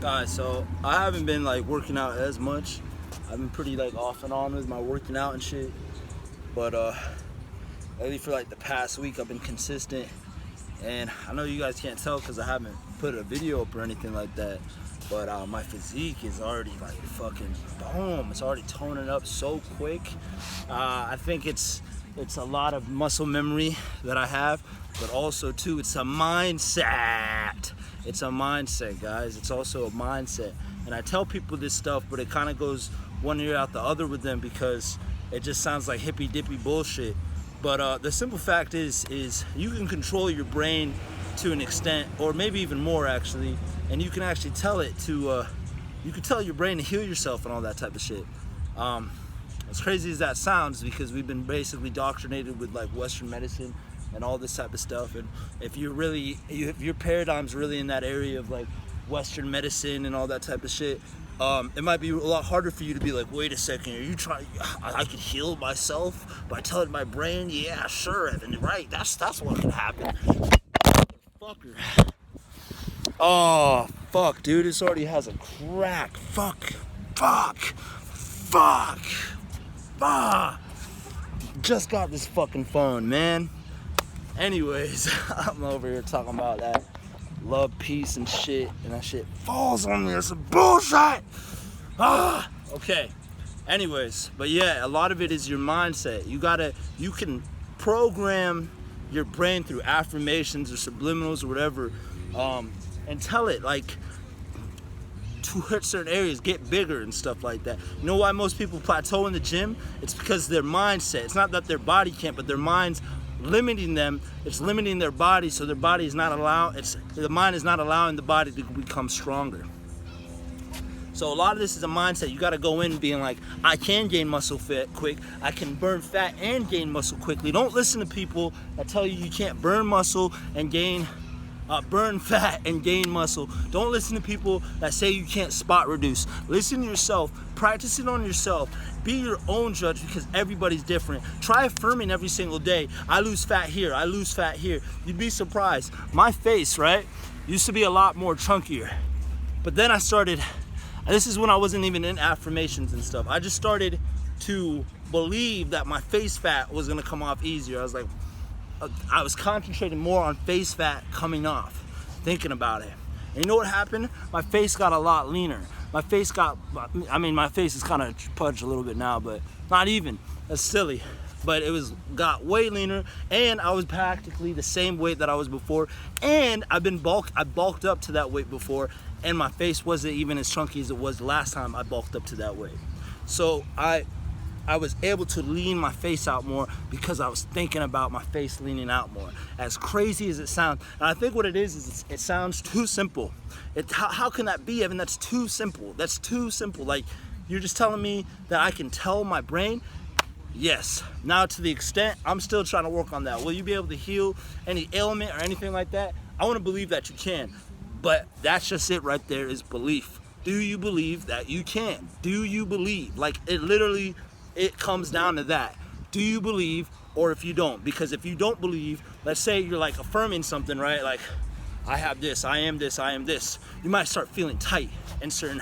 Guys, so I haven't been like working out as much. I've been pretty like off and on with my working out and shit. But lately for like the past week I've been consistent. And I know you guys can't tell because I haven't put a video up or anything like that. But my physique is already like fucking boom. It's already toning up so quick. I think it's a lot of muscle memory that I have, but also too it's a mindset. It's a mindset, guys. It's also a mindset. And I tell people this stuff, but it kind of goes one ear out the other with them because it just sounds like hippy dippy bullshit. But the simple fact is you can control your brain to an extent, or maybe even more actually, and you can actually tell it to, you can tell your brain to heal yourself and all that type of shit. As crazy as that sounds, because we've been basically indoctrinated with like Western medicine and all this type of stuff, and if your paradigm's really in that area of like Western medicine and all that type of shit, it might be a lot harder for you to be like, wait a second, are you trying, I could heal myself by telling my brain, yeah, sure, Evan, right, that's what can happen. Motherfucker. Oh, fuck, dude, this already has a crack. Fuck. Just got this fucking phone, man. Anyways, I'm over here talking about that love, peace, and shit, and that shit falls on me. It's some bullshit. Okay. Anyways, but yeah, a lot of it is your mindset. You can program your brain through affirmations or subliminals or whatever, and tell it like to hit certain areas, get bigger and stuff like that. You know why most people plateau in the gym? It's because their mindset. It's not that their body can't, but their mind's limiting them. It's limiting their body, so their body is not the mind is not allowing the body to become stronger. So a lot of this is a mindset. You got to go in being like, I can gain muscle fat quick. I can burn fat and gain muscle quickly. Don't listen to people that tell you can't burn muscle and burn fat and gain muscle. Don't listen to people that say you can't spot reduce. Listen to yourself. Practice it on yourself. Be your own judge because everybody's different. Try affirming every single day. I lose fat here. I lose fat here. You'd be surprised. My face, right, used to be a lot more chunkier. But then I started, this is when I wasn't even in affirmations and stuff. I just started to believe that my face fat was gonna come off easier. I was concentrating more on face fat coming off, thinking about it. And you know what happened? My face got a lot leaner. My face is kind of pudged a little bit now, but not even. That's silly. But got way leaner, and I was practically the same weight that I was before. And I bulked up to that weight before, and my face wasn't even as chunky as it was the last time I bulked up to that weight. So I was able to lean my face out more because I was thinking about my face leaning out more. As crazy as it sounds, and I think what it is it sounds too simple. How can that be, Evan? That's too simple. That's too simple. Like, you're just telling me that I can tell my brain? Yes. Now, to the extent, I'm still trying to work on that. Will you be able to heal any ailment or anything like that? I want to believe that you can. But that's just it right there, is belief. Do you believe that you can? Do you believe? Like, it comes down to that. Do you believe, or if you don't? Because if you don't believe, let's say you're like affirming something, right? Like, I have this, I am this, I am this. You might start feeling tight in certain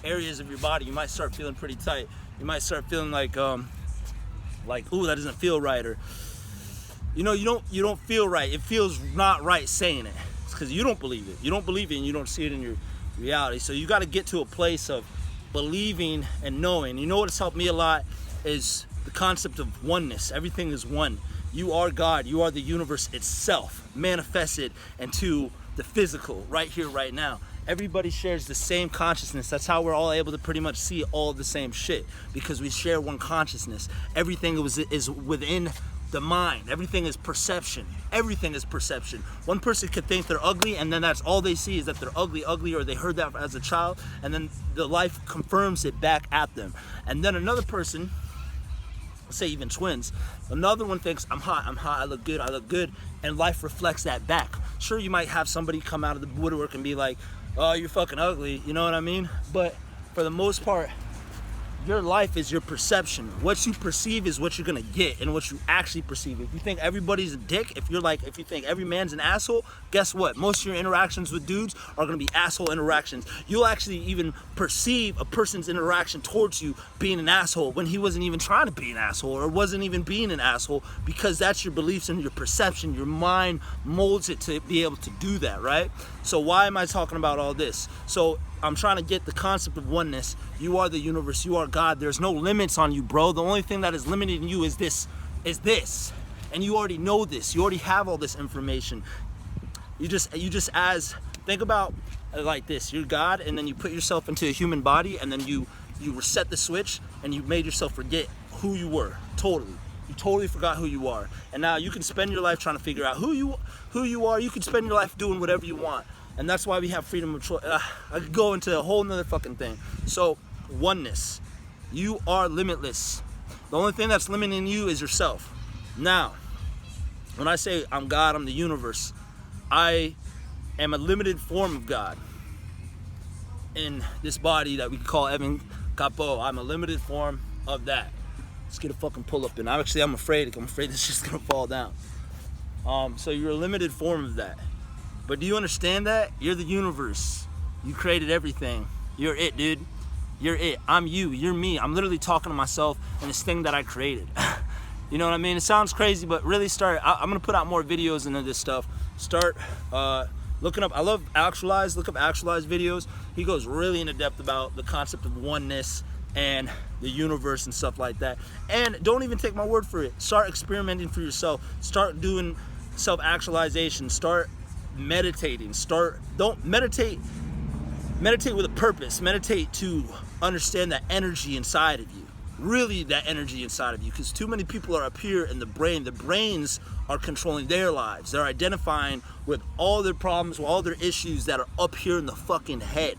areas of your body. You might start feeling pretty tight. You might start feeling like, ooh, that doesn't feel right, or you don't feel right. It feels not right saying it. It's because you don't believe it. You don't believe it, and you don't see it in your reality. So you got to get to a place of believing and knowing. You know what's helped me a lot is the concept of oneness. Everything is one. You are God. You are the universe itself manifested into the physical right here, right now. Everybody shares the same consciousness. That's how we're all able to pretty much see all the same shit, because we share one consciousness. Everything is within the mind. Everything is perception. Everything is perception. One person could think they're ugly, and then that's all they see is that they're ugly, or they heard that as a child, and then the life confirms it back at them. And then another person, let's say even twins, another one thinks, I'm hot, I look good, and life reflects that back. Sure, you might have somebody come out of the woodwork and be like, oh, you're fucking ugly, you know what I mean? But for the most part, your life is your perception. What you perceive is what you're gonna get, and what you actually perceive. If you think everybody's a dick, if you think every man's an asshole, guess what? Most of your interactions with dudes are gonna be asshole interactions. You'll actually even perceive a person's interaction towards you being an asshole when he wasn't even trying to be an asshole, or wasn't even being an asshole, because that's your beliefs and your perception. Your mind molds it to be able to do that, right? So why am I talking about all this? So I'm trying to get the concept of oneness. You are the universe, you are God. There's no limits on you, bro. The only thing that is limiting you is this. And you already know this. You already have all this information. You just think about it like this. You're God, and then you put yourself into a human body, and then you reset the switch, and you made yourself forget who you were. Totally. You totally forgot who you are. And now you can spend your life trying to figure out who you are. You can spend your life doing whatever you want. And that's why we have freedom of choice. I could go into a whole nother fucking thing. So, oneness. You are limitless. The only thing that's limiting you is yourself. Now, when I say I'm God, I'm the universe, I am a limited form of God in this body that we call Evan Capo. I'm a limited form of that. Let's get a fucking pull up in. I'm afraid this shit's gonna fall down. So you're a limited form of that. But do you understand that? You're the universe. You created everything. You're it, dude. You're it. I'm you. You're me. I'm literally talking to myself and this thing that I created. You know what I mean? It sounds crazy, but really I'm going to put out more videos into this stuff. Start looking up. I love Actualize. Look up Actualize videos. He goes really into depth about the concept of oneness and the universe and stuff like that. And don't even take my word for it. Start experimenting for yourself. Start doing self-actualization. Start meditating. Meditate with a purpose. Meditate to understand that energy inside of you. Really, that energy inside of you, because too many people are up here in the brain. The brains are controlling their lives. They're identifying with all their problems, with all their issues that are up here in the fucking head.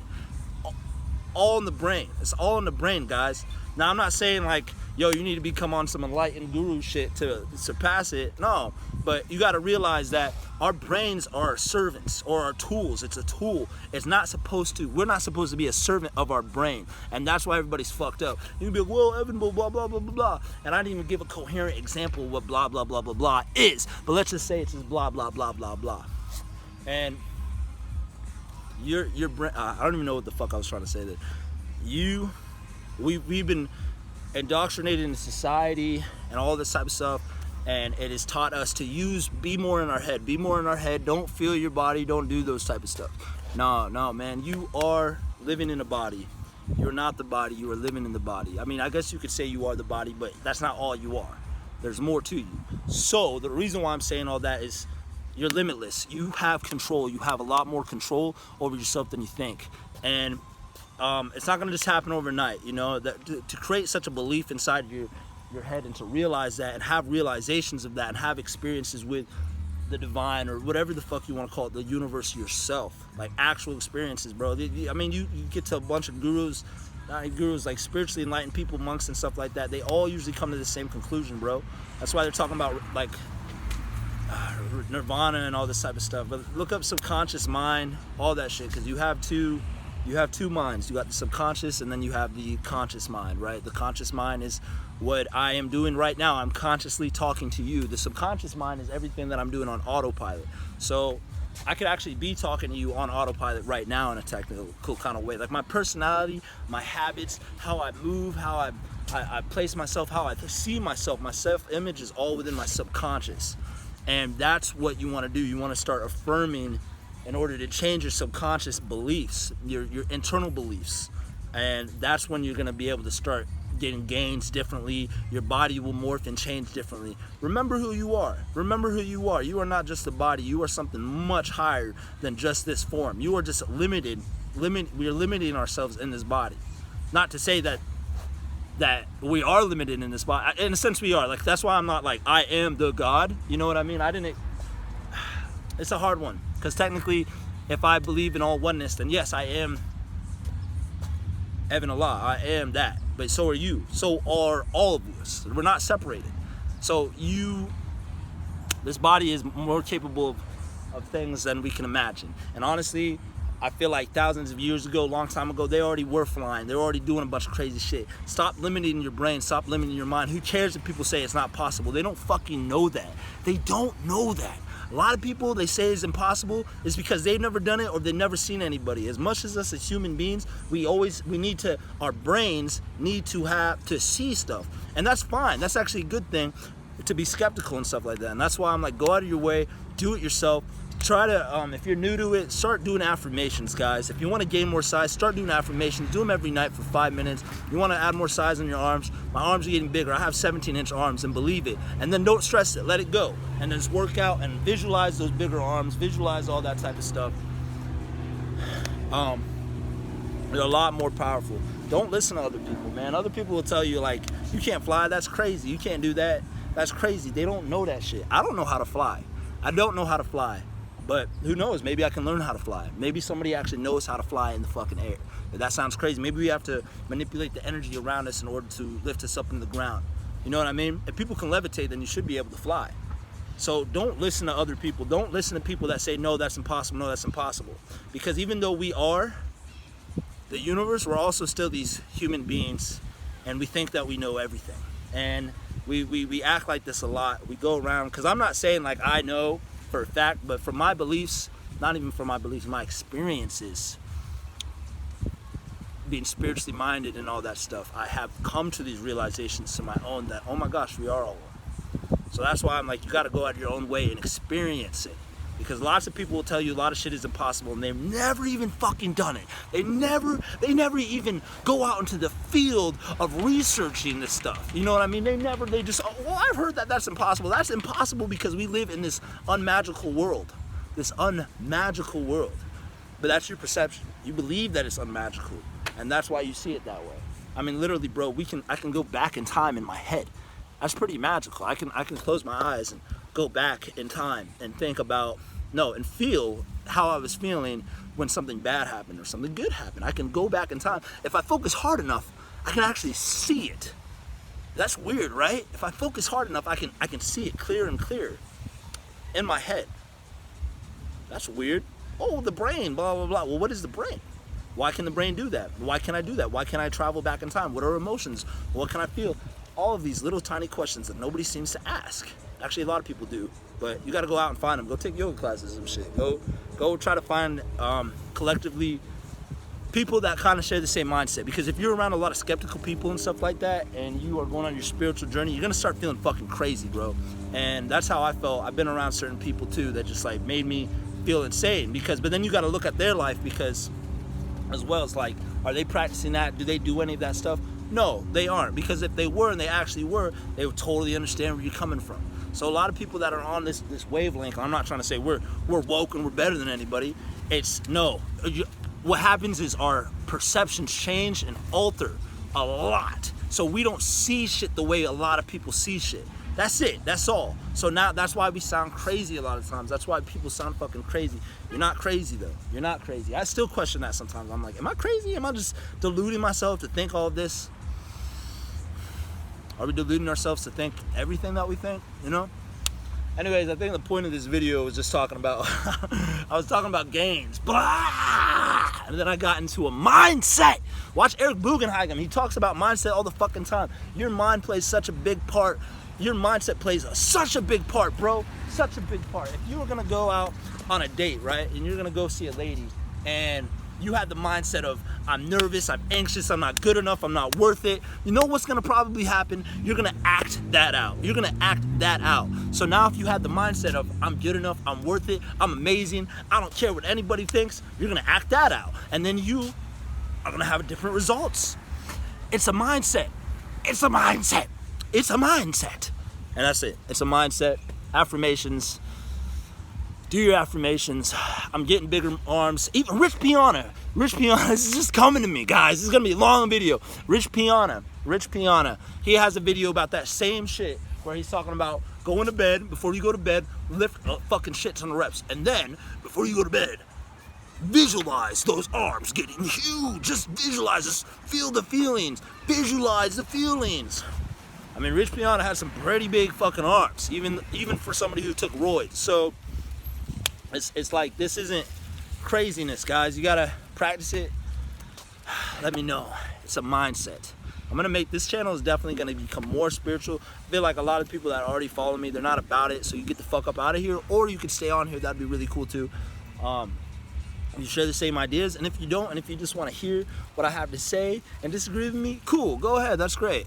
All in the brain. It's all in the brain, guys. Now, I'm not saying like, yo, you need to become on some enlightened guru shit to surpass it. No, but you got to realize that our brains are our servants or our tools. It's a tool. We're not supposed to be a servant of our brain. And that's why everybody's fucked up. You can be like, well, Evan, blah, blah, blah, blah, blah. And I didn't even give a coherent example of what blah, blah, blah, blah, blah is. But let's just say it's just blah, blah, blah, blah, blah. And your brain, I don't even know what the fuck I was trying to say there. We've been indoctrinated into society and all this type of stuff, and it has taught us to be more in our head. Don't feel your body, don't do those type of stuff. No, man, you are living in a body. You're not the body, you are living in the body. I mean, I guess you could say you are the body, but that's not all you are. There's more to you. So the reason why I'm saying all that is you're limitless. You have control. You have a lot more control over yourself than you think. And it's not going to just happen overnight, you know, that to create such a belief inside your head, and to realize that and have realizations of that and have experiences with the divine or whatever the fuck you want to call it, the universe yourself, like actual experiences, bro. I mean, you get to a bunch of gurus, like spiritually enlightened people, monks and stuff like that. They all usually come to the same conclusion, bro. That's why they're talking about like nirvana and all this type of stuff. But look up subconscious mind, all that shit, because you have two minds. You got the subconscious and then you have the conscious mind, right? The conscious mind is what I am doing right now. I'm consciously talking to you. The subconscious mind is everything that I'm doing on autopilot. So I could actually be talking to you on autopilot right now in a technical kind of way. Like my personality, my habits, how I move, how I place myself, how I see myself, my self-image is all within my subconscious. And that's what you want to do. You want to start affirming in order to change your subconscious beliefs, your internal beliefs. And that's when you're going to be able to start getting gains differently. Your body will morph and change differently. Remember who you are. Remember who you are. You are not just a body. You are something much higher than just this form. You are just limited. We are limiting ourselves in this body. Not to say that we are limited in this body. In a sense, we are. Like, that's why I'm not like, I am the God. You know what I mean? It's a hard one. Because technically, if I believe in all oneness, then yes, I am Evan Allah. I am that. But so are you. So are all of us. We're not separated. So this body is more capable of things than we can imagine. And honestly, I feel like thousands of years ago, a long time ago, they already were flying. They're already doing a bunch of crazy shit. Stop limiting your brain. Stop limiting your mind. Who cares if people say it's not possible? They don't fucking know that. They don't know that. A lot of people, they say it's impossible, is because they've never done it or they've never seen anybody. As much as us as human beings, our brains need to see stuff. And that's fine. That's actually a good thing, to be skeptical and stuff like that. And that's why I'm like, go out of your way, do it yourself. Try to, if you're new to it, start doing affirmations, guys. If you want to gain more size, start doing affirmations. Do them every night for 5 minutes. You want to add more size on your arms. My arms are getting bigger. I have 17-inch arms, and believe it. And then don't stress it. Let it go. And then just work out and visualize those bigger arms. Visualize all that type of stuff. They're a lot more powerful. Don't listen to other people, man. Other people will tell you, like, you can't fly. That's crazy. You can't do that. That's crazy. They don't know that shit. I don't know how to fly. I don't know how to fly. But who knows? Maybe I can learn how to fly. Maybe somebody actually knows how to fly in the fucking air. If that sounds crazy. Maybe we have to manipulate the energy around us in order to lift us up in the ground. You know what I mean? If people can levitate, then you should be able to fly. So don't listen to other people. Don't listen to people that say, no, that's impossible. No, that's impossible. Because even though we are the universe, we're also still these human beings, and we think that we know everything. And we act like this a lot. We go around, because I'm not saying like I know for a fact, but from my beliefs, not even from my beliefs, my experiences, being spiritually minded and all that stuff, I have come to these realizations to my own that, oh my gosh, we are all one. So that's why I'm like, you got to go out your own way and experience it. Because lots of people will tell you a lot of shit is impossible, and they've never even fucking done it. They never even go out into the field of researching this stuff. You know what I mean? They just, oh, well, I've heard that that's impossible. That's impossible because we live in this unmagical world. This unmagical world. But that's your perception. You believe that it's unmagical, and that's why you see it that way. I mean, literally, bro, I can go back in time in my head. That's pretty magical. I can close my eyes and go back in time and think about, and feel how I was feeling when something bad happened or something good happened. I can go back in time. If I focus hard enough, I can actually see it. That's weird, right? If I focus hard enough, I can see it clear and clear in my head. That's weird. Oh, the brain, blah, blah, blah. Well, what is the brain? Why can the brain do that? Why can I do that? Why can I travel back in time? What are emotions? What can I feel? All of these little tiny questions that nobody seems to ask. Actually, a lot of people do, but you got to go out and find them. Go take yoga classes and shit. Go try to find collectively people that kind of share the same mindset. Because if you're around a lot of skeptical people and stuff like that, and you are going on your spiritual journey, you're gonna start feeling fucking crazy, bro. And that's how I felt. I've been around certain people too that just like made me feel insane. But then you got to look at their life, because as well as like, are they practicing that? Do they do any of that stuff? No, they aren't. Because if they were, and they actually were, they would totally understand where you're coming from. So a lot of people that are on this wavelength, I'm not trying to say we're woke and we're better than anybody. It's no. What happens is our perceptions change and alter a lot. So we don't see shit the way a lot of people see shit. That's it. That's all. So now that's why we sound crazy a lot of times. That's why people sound fucking crazy. You're not crazy though. You're not crazy. I still question that sometimes. I'm like, am I crazy? Am I just deluding myself to think all of this? Are we deluding ourselves to think everything that we think, you know? Anyways, I think the point of this video was just talking about, I was talking about games, blah, and then I got into a mindset. Watch Eric Bugenhagen, he talks about mindset all the fucking time. Your mind plays such a big part. Your mindset plays such a big part, bro. Such a big part. If you were gonna go out on a date, right, and you're gonna go see a lady, and you had the mindset of, I'm nervous, I'm anxious, I'm not good enough, I'm not worth it. You know what's gonna probably happen? You're gonna act that out. You're gonna act that out. So now if you had the mindset of, I'm good enough, I'm worth it, I'm amazing, I don't care what anybody thinks, you're gonna act that out. And then you are gonna have different results. It's a mindset. It's a mindset. It's a mindset. And that's it. It's a mindset. Affirmations. Do your affirmations. I'm getting bigger arms. Even Rich Piana. This is just coming to me, guys. This is gonna be a long video. Rich Piana. He has a video about that same shit where he's talking about going to bed. Before you go to bed, lift fucking shit ton of reps. And then, before you go to bed, visualize those arms getting huge. Just visualize. Just feel the feelings. Visualize the feelings. I mean, Rich Piana has some pretty big fucking arms, even for somebody who took roids. So it's like, this isn't craziness, guys. You gotta practice it. Let me know. It's a mindset. I'm gonna make this channel is definitely gonna become more spiritual. I feel like a lot of people that already follow me, they're not about it, so you get the fuck up out of here, or you can stay on here. That'd be really cool too. You share the same ideas, and if you don't, and if you just want to hear what I have to say and disagree with me, cool, go ahead, that's great.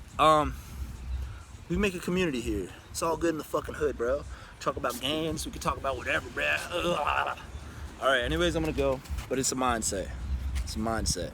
We make a community here. It's all good in the fucking hood, bro. Talk about games, we can talk about whatever, bro. All right, anyways, I'm gonna go, but it's a mindset. It's a mindset.